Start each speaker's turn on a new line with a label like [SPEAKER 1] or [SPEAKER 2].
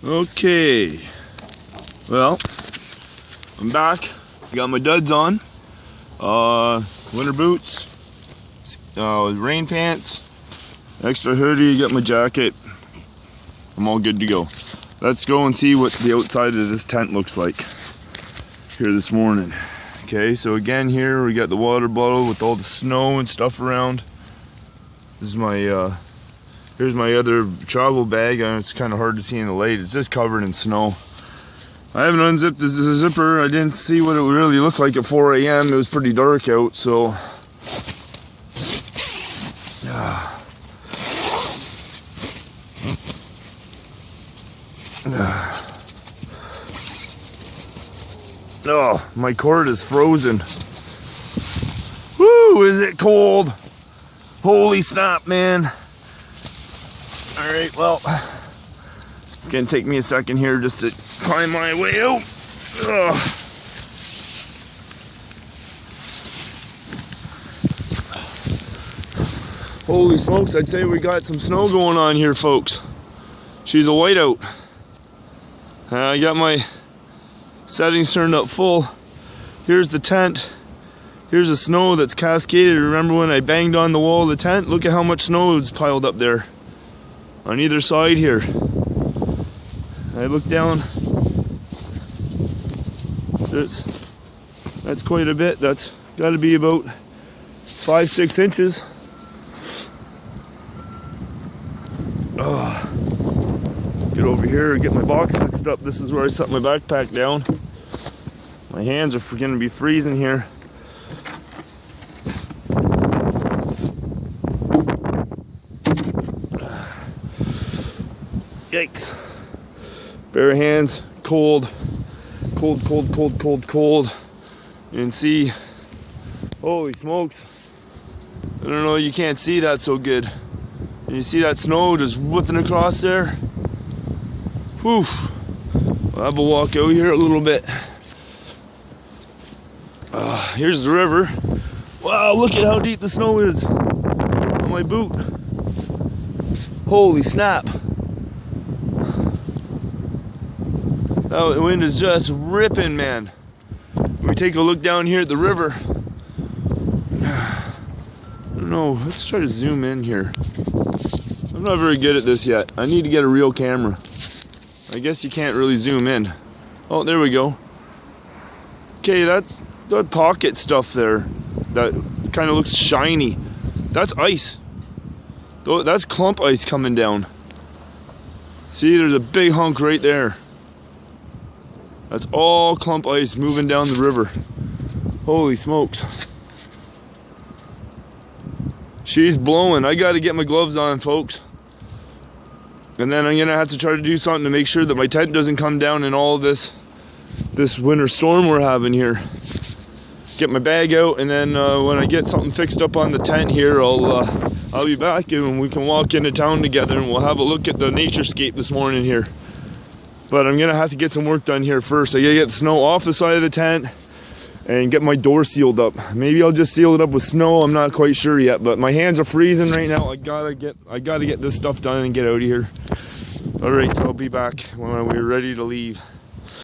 [SPEAKER 1] Okay, well, I'm back. Got my duds on, winter boots, rain pants, extra hoodie, got my jacket. I'm all good to go. Let's go and see what the outside of this tent looks like here this morning. Okay, so again here we got the water bottle with all the snow and stuff around. This is my here's my other travel bag. It's kind of hard to see in the light. It's just covered in snow. I haven't unzipped the zipper. I didn't see what it really looked like at 4 a.m. It was pretty dark out, so oh, my cord is frozen. Woo, is it cold? Holy snap, man. All right, well, it's gonna take me a second here just to climb my way out. Ugh. Holy smokes, I'd say we got some snow going on here, folks. She's a whiteout. I got my settings turned up full. Here's the tent. Here's the snow that's cascaded. Remember when I banged on the wall of the tent? Look at how much snow is piled up there on either side here. I look down. That's quite a bit. That's got to be about 5-6 inches. Get over here and get my box fixed up. This is where I set my backpack down. My hands are going to be freezing here. Yikes. Bare hands, cold. Cold, cold, cold, cold, cold. You can see, holy smokes. I don't know, you can't see that so good. You see that snow just whipping across there? Whew. I'll have a walk out here a little bit. Here's the river. Wow, look at how deep the snow is on my boot. Holy snap. The wind is just ripping, man. We take a look down here at the river. I don't know, let's try to zoom in here. I'm not very good at this yet. I need to get a real camera. I guess you can't really zoom in. Oh, there we go. Okay, that's that pocket stuff there. That kind of looks shiny. That's ice. That's clump ice coming down. See, there's a big hunk right there. That's all clump ice moving down the river. Holy smokes. She's blowing. I gotta get my gloves on, folks. And then I'm gonna have to try to do something to make sure that my tent doesn't come down in all this winter storm we're having here. Get my bag out, and then when I get something fixed up on the tent here, I'll be back and we can walk into town together and we'll have a look at the naturescape this morning here. But I'm gonna have to get some work done here first. I gotta get the snow off the side of the tent and get my door sealed up. Maybe I'll just seal it up with snow. I'm not quite sure yet, but my hands are freezing right now. I gotta get this stuff done and get out of here. All right, I'll be back when we're ready to leave.